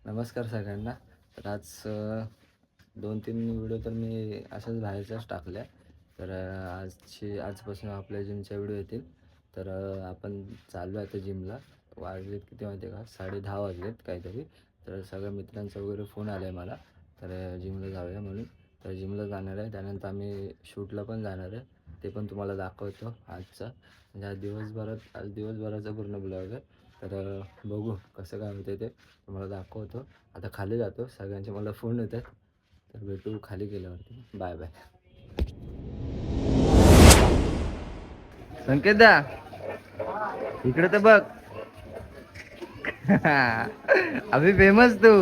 नमस्कार सगळ्यांना. तर आज 2-3 व्हिडिओ तर मी अशाच बाहेरच्याच टाकल्या. तर आजपासून आपल्या जिमच्या व्हिडिओ येतील. तर आपण चाललो आहे आता जिमला. वाजलेत किती माहिती आहे का, 10:30 वाजलेत काहीतरी. तर सगळ्या मित्रांचा वगैरे फोन आला आहे मला, तर जिमला जाऊया म्हणून. तर जिमला जाणार आहे, त्यानंतर आम्ही शूटला पण जाणार आहे. ते पण तुम्हाला दाखवतो आजचा, म्हणजे आज दिवसभराचा पूर्ण ब्लॉग आहे. तर बघू कसं काय होतं ते तुम्हाला दाखवतो. आता खाली जातो, सगळ्यांचे मला फोन येतात. तर भेटू खाली गेल्यावरती. Bye bye. संकेत दा, इकडे तर बघ. अभि फेमस तू.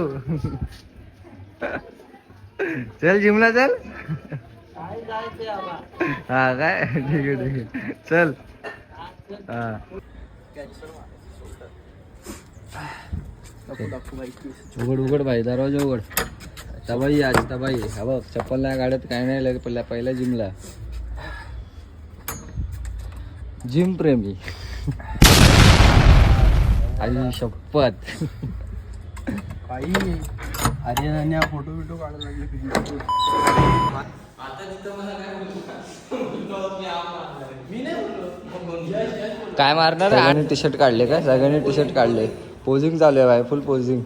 चल जिमला चल. हा काय, ठीक आहे ठीक आहे, चल. हा उघड उघड भाई, दरवाजा उघड. तबाई आज तबाई. हा बघ, चप्पल नाही काढत काय नाही, लगे पहिल्या जिमला. जिम प्रेमी. आई शपथ. अरे फोटो बिटो काढायला लागले. काय मारणार आहे? आणि टी शर्ट काढले काय, सगळ्यांनी टी शर्ट काढले. पोझिंग चालू आहे भाई, फुल पोझिंग.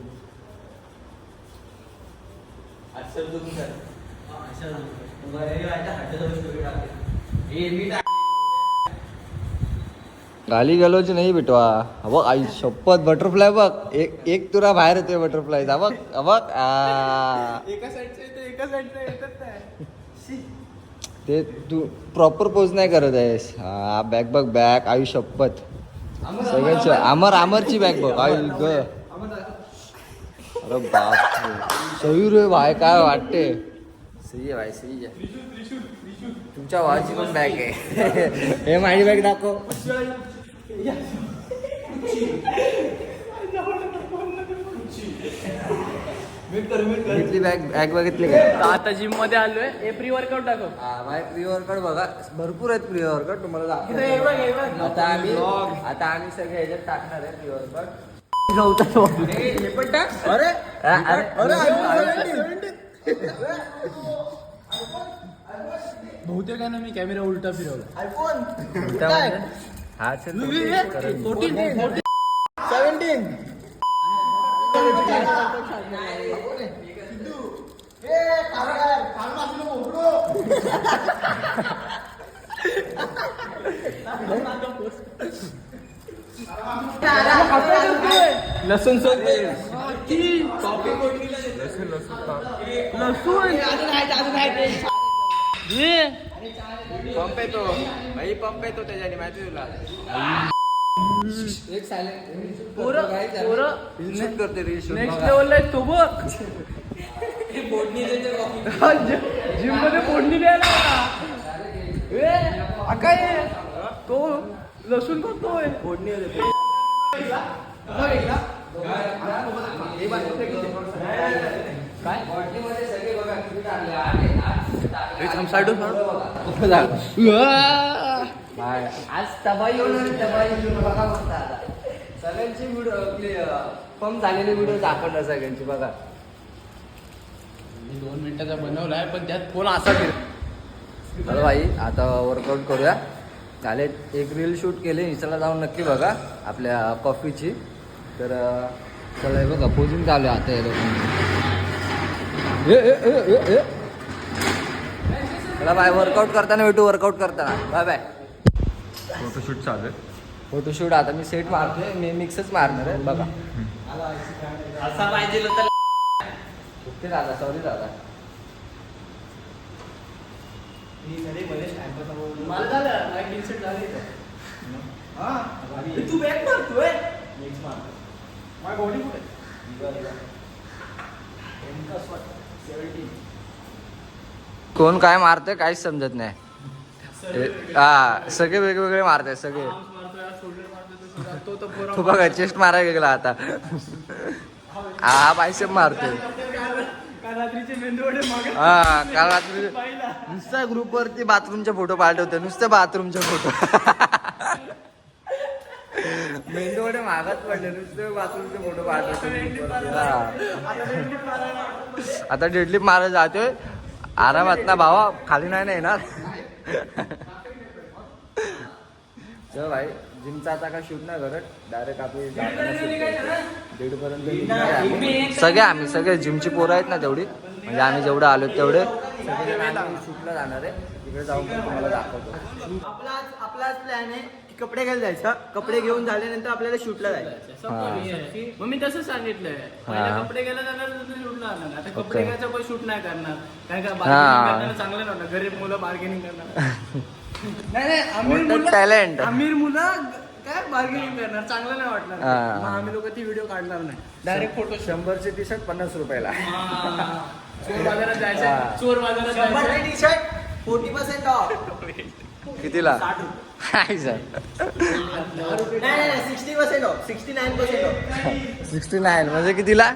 गाली गलोच नाही बेटवा. बघ आई शपथ, बटरफ्लाय बघ. एक तुरा बाहेर येते बटरफ्लाय. बघ बघ. एका साईडचा येतो, एका साईडचा येतच नाही. ते तू प्रॉपर पोज नाही करत आहेस. हा बॅग बघ, बॅग. आई शपथ, सगळ्यांची अमरची बॅग बघ. आई ग, अरे बाप, सही रे भाई. काय वाटते, सही आहे भाई, सही आहे. तुमच्या भावाची पण बॅग आहे. हे माझी बॅग दाखव. घेतली बॅग बघितली काय? आता जिम मध्ये आलोय. हे प्री वर्कआउट दाखव. हा भाई, प्री वर्कआउट बघा, भरपूर आहेत प्री वर्कआउट. तुम्हाला दाखव. आता आम्ही सगळे ह्याच्यात टाकणार आहे प्री वर्कआउट. हे पण टाक. अरे बहुतेक आहे ना, मी कॅमेरा उलटा फिरवला. हा चल. 17. लसूण पंप येतो भाई, पंप येतो त्याच्याने, माहिती तुला. एक सायलेंट शूट करते रे. नेक्स्ट लेवलला तो बघ. जिम मध्ये फोडणी द्यायला काय तो लसूण करतोय. फोडणी आज तबाई बघा. आता सगळ्यांची व्हिडिओ पंप झालेले व्हिडिओ दाखवणार सगळ्यांची बघा. मी 2 मिनिटाचा बनवलाय, पण त्यात फोन असा बरं भाई, आता वर्कआउट करूया. काल एक रील शूट केली, इंस्टाला जाऊन नक्की बघा आपल्या कॉफीची. तर चला, हे बघा पोजिंग चालू आहे आता. हे चला बाय, वर्कआउट करताना भेटू. वर्कआउट करताना बाय बाय. फोटोशूट चालू आहे. फोटोशूट आता मी सेट मारतोय, मी मिक्सच मारणार आहे बघा. असा पाहिजे तर ओके दादा, सॉरी दादा. तू बॅक मारतोय. माझी बॉडी कुठे? कोण काय मारतंय काहीच समजत नाही. हा सगळे वेगवेगळे मारताय सगळे. तू बघा, चेस्ट मारायला गेला आता. हा बायसेप मारतोय. हा काल रात्री नुसता ग्रुपवरती बाथरूमचे फोटो पाठवते, नुसते बाथरूमचे फोटो. मेंदूकडे मागात पडले नुसते बाथरूमचे फोटो पाठवतो. आता डेडलिफ्ट मारा जातोय आरामात ना भावा, खाली नाही ना येणार. चल भाई जिमचा आता काय शूट नाही करत, डायरेक्ट आपली दीडपर्यंत सगळे जिमची पोरं आहेत ना तेवढी, म्हणजे आम्ही जेवढं आलो तेवढे शूटला जाणार आहे. तिकडे जाऊन पण तुम्हाला दाखवतो. आपलाच प्लॅन आहे की कपडे घ्यायला जायचं, कपडे घेऊन झाल्यानंतर आपल्याला शूटला जायचं. मग मी तसं सांगितलंय, पहिला कपडे घ्यायला जाणार शूट लागणार. आता कपडे घ्यायचं पण शूट नाही करणार, काय का बार्गेनिंग करणार चांगलं नव्हतं. गरीब मुलं बार्गेनिंग करणार नाही, टॅलेंट अमीर मुलं काय बार्गेनिंग करणार, चांगलं नाही वाटणार. मग आम्ही लोक ती व्हिडिओ काढणार नाही, डायरेक्ट फोटो. 100चे टी शर्ट 50 रुपयाला. चोर बाजारात जायचं, चोर बाजारात जायचं. T shirt 40% off. कितीला? हाय सर नाही 60% ऑफ, 69% ऑफ. 69 म्हणजे कितीला?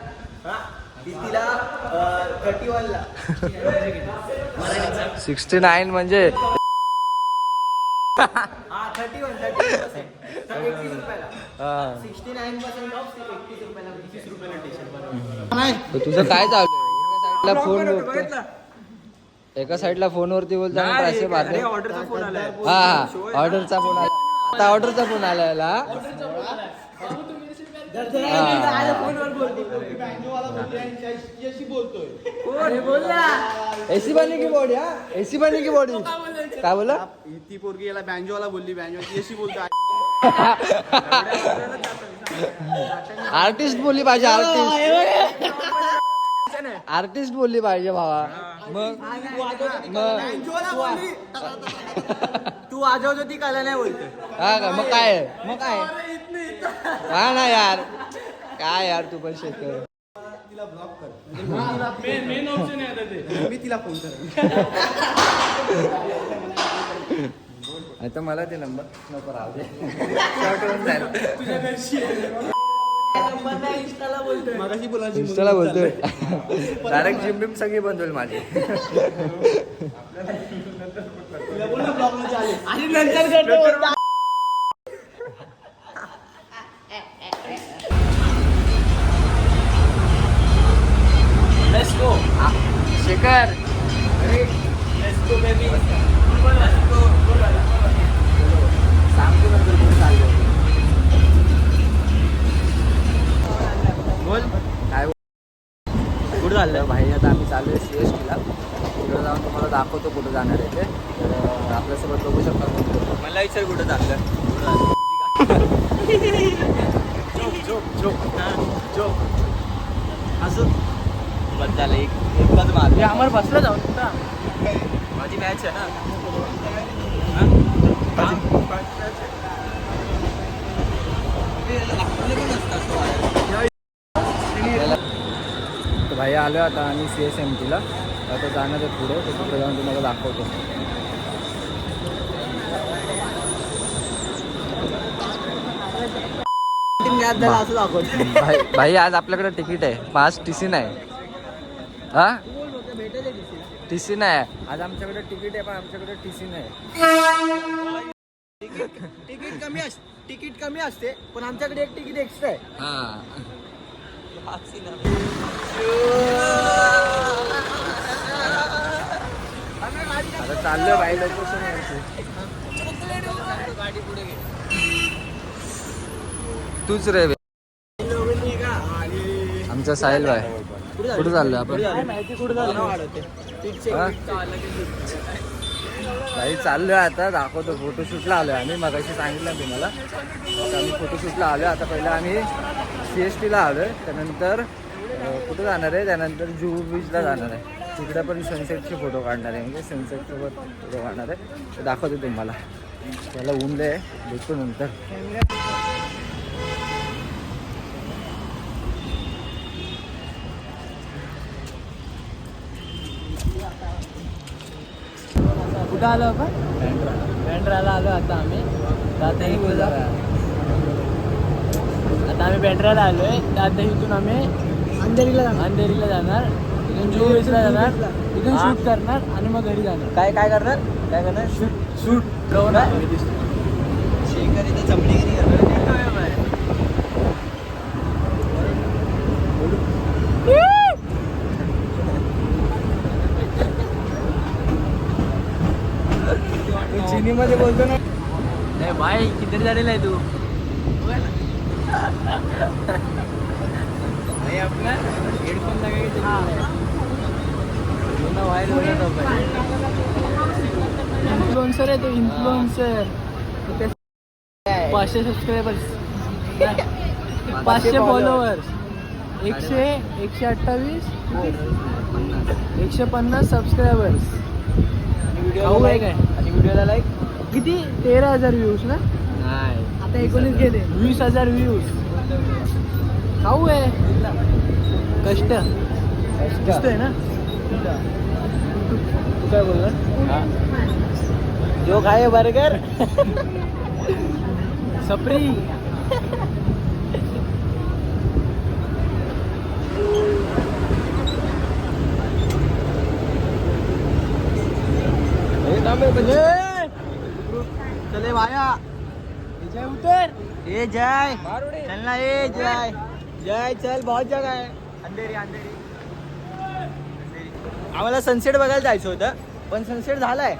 कितीला? 31 ला. 69 म्हणजे हा 31%. 31 रुपयाला. 69% ऑफ, 31 रुपयाला. 30 रुपयाला टी शर्ट. तर तुझं काय चालू आहे? एका साईडला फोन बघतो, एका साईडला फोनवरती बोलतो आणि पैसे मारले. ऑर्डरचा फोन आलाय. हा ऑर्डरचा फोन आला, आता ऑर्डरचा फोन आला याला. एसी बनी की बॉडी, हा एसी बनी की बॉडी. काय बोला? ती पोरगी याला बँजोला बोलली, बँजो एसी बोलतो. आर्टिस्ट बोलली पाहिजे, आर्टिस्ट बोलली पाहिजे भावा. मग तू वाजवतो ती कला नाही बोलतो. हा का? मग काय, मग काय? हा ना यार, काय यार तू पण शेतकरी. मेन ऑप्शन आहे आता ते. मी तिला फोन करेन. आता मला ते नंबर नको राहू दे, शॉर्ट होऊन जाईल. मगाशी बोलायची. इंस्टाला बोलतोय डायरेक्ट जिम बिम सगळी बंद होईल माझी. आणि नंतर करतो. Let's go. Shekhar Let's go baby. सांगतो नंतर कुठं चाललो. बोल काय कुठं चाललं भाई? आता आम्ही चालू आहे CST ला. तिकडे जाऊन तुम्हाला दाखवतो कुठं जाणार आहे ते. तर आपल्यासोबत बघू शकता. मला विचार कुठं चाललं. असं बस झालं. एकच मार. आम्हाला बसला जाऊन का? माझी मॅच आहे ना. तर भाई आलो आता आम्ही CSMT ला. आता जाणार आहे पुढे, तर तिकडे जाऊन तुम्हाला दाखवतो. असं दाखवतो. भाई आज आपल्याकडे तिकीट आहे, पास TC नाही. हा TC नाही आज आमच्याकडे, तिकीट आहे पण आमच्याकडे TC नाही. तिकीट कमी असते पण आमच्याकडे एक तिकीट एक्स्ट्रा आहे. हा आता चाललोय भाई लोकेशन वरती. तूच रे आमचा साहिल भाई. कुठे चाललोय आपण? काही चाललोय आता, दाखवतो. फोटोशूटला आलोय आम्ही, मगाशी सांगितलं तुम्हाला. आता आम्ही फोटोशूटला आलोय. आता पहिलं आम्ही CST ला आलोय, त्यानंतर कुठं जाणार आहे, त्यानंतर जुहू बीचला जाणार आहे. तिकडे पण सनसेटचे फोटो काढणार आहे, म्हणजे सनसेटसोबत फोटो काढणार आहे. ते दाखवतो तुम्हाला. त्याला ऊन आहे, भेटतो नंतर. कुठं आलो आपण? बँड्राला आलो आता आम्ही. आता इथून आता आम्ही बँड्राला आलोय. आता इथून आम्ही अंधेरीला जाणार. इथून जुहू बीचला जाणार. इथून शूट करणार आणि मग घरी जाणार. काय करणार? काय करणार? शूट करून शेखर इथं चमडीगिरी करणार. हिंदी मध्ये बोलतो ना. नाही भाई किती झालेला आहे तू आपला हेडफोन इन्फ्लुएन्सर आहे तो इन्फ्लुएन्सर 500 सबस्क्रायबर्स 500 फॉलोअर्स 128 150 सबस्क्रायबर्स भाऊ आहे काय आणि व्हिडिओला लाईक किती 13,000 व्ह्यूज ना नाही आता 19 गेले 20,000 व्ह्यूज खाऊ आहे कष्ट आहे ना काय बोलणार जो खाय बर्गर सप्री चले भाया जय उतर ये जय चलना ये जय जय चल बहुत जगह है अंधेरी अंधेरी आम्हाला सनसेट बघायला जायचं होतं पण सनसेट झालाय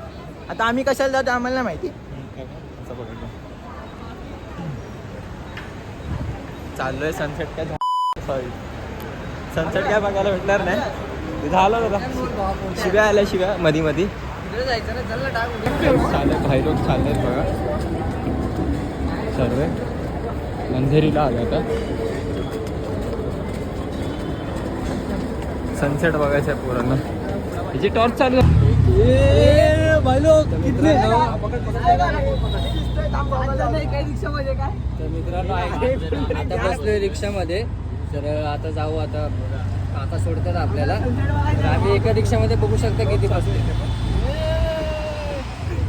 आता आम्ही कशाला जातो आम्हाला नाही माहिती चाललोय सनसेट काय सॉरी सनसेट काय बघायला भेटणार नाही झालं दादा शिव्या आल्या शिव्या मधी मधी चालय भाई लोक चाललेत बघा सर्व अंधेरीला आलं आता सनसेट बघायचं आहे पोरांना हिची टॉर्च चालू आहे तर मित्रांनो आता बसलोय रिक्षामध्ये तर आता जाऊ आता काका सोडतात आपल्याला तर आम्ही एका रिक्षामध्ये बघू शकता किती बसले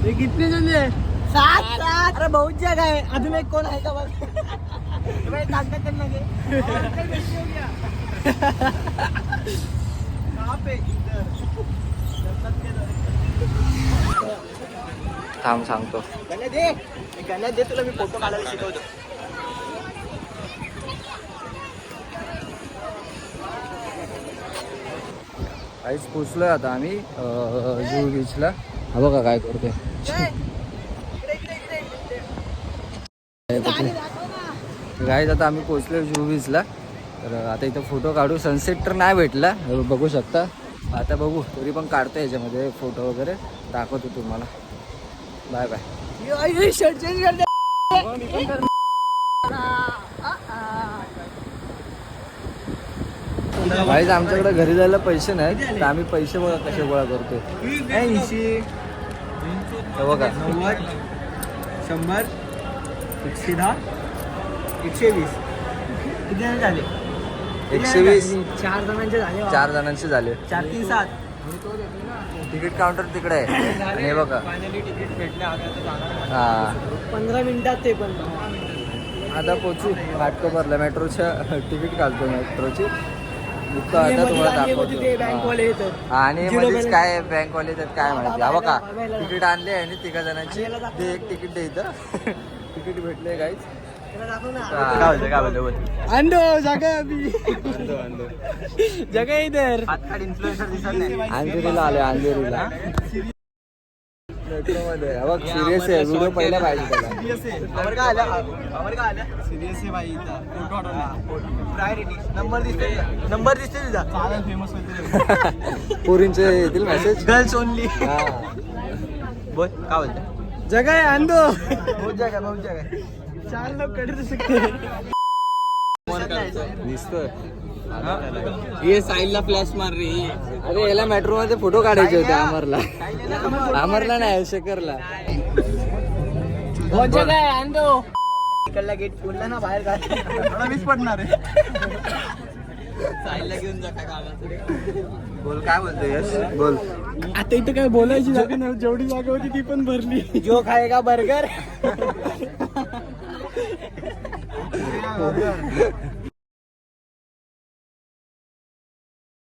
किती जण आहे 7 अरे बहुत जगह है अजून एक कोण आहे का बघ थांब सांगतो गण्या दे तुला मी फोटो काढायला शिकवतो काहीच पोचलोय आता आम्ही जुहू बीचला हा बघा काय करतोय गाईज आता आम्ही पोचलोय जुहू बीचला तर आता इथं फोटो काढू सनसेट तर नाही भेटला बघू शकता आता बघू तरी पण काढतो याच्यामध्ये फोटो वगैरे दाखवतो तुम्हाला बाय बाय शर्ट चेंज कर गाईज आमच्याकडे घरी जायला पैसे नाहीत तर आम्ही पैसे बघा कसे गोळा करतोय 80 हे बघा 90 100 110 120 किती जण झाले 120 4 जणांचे झाले 4 जणांचे झाले 4 3 7 तिकीट काउंटर तिकडे आहे आणि हे बघा फायनली तिकीट भेटले हा 15 मिनिटात ते पण आता पोचू घाटकोपरला मेट्रोच्या तिकीट काढतो मेट्रोची इतकं आता तुम्हाला दाखवतो आणि मध्येच काय बँकवाले तर काय माहिती हा बघा तिकीट आणले आणि 3 जणांची ते एक तिकीट दे इथं तिकीट भेटले काहीच काय बोलतो अंडो जगह अभी जगह इधर इन्फ्लुएन्सर दिसत नाही अंधेरीला आले अंधेरीला मेट्रोमध्ये बघ सिरियस आहे व्हिडिओ पहिला पाहिजे त्याला सिरियस आहे भाई प्रायोरिटी नंबर दिसते तुझा चालेल फेमस होते पोरींचे येतील मेसेज गर्ल्स ओनली हा बोल काय बोलतो जगह है अंडो बहुत जगह 4 लोग खड़े सकते दिसतोय ये साइड ला फ्लॅश मार रही है अरे याला मेट्रो मध्ये फोटो काढायचे होते अमरला नाही शेखरला बहुत जगह आहे अंदो इकडला गेट खोलला ना बाहेर काय थोडा मिस पडणार आहे साईडला घेऊन जा काय कामाचं बोल काय बोलतो यश बोल आता इथं काय बोलायची जागा नाही जेवढी जागा होती ती पण भरली जो खाएगा बर्गर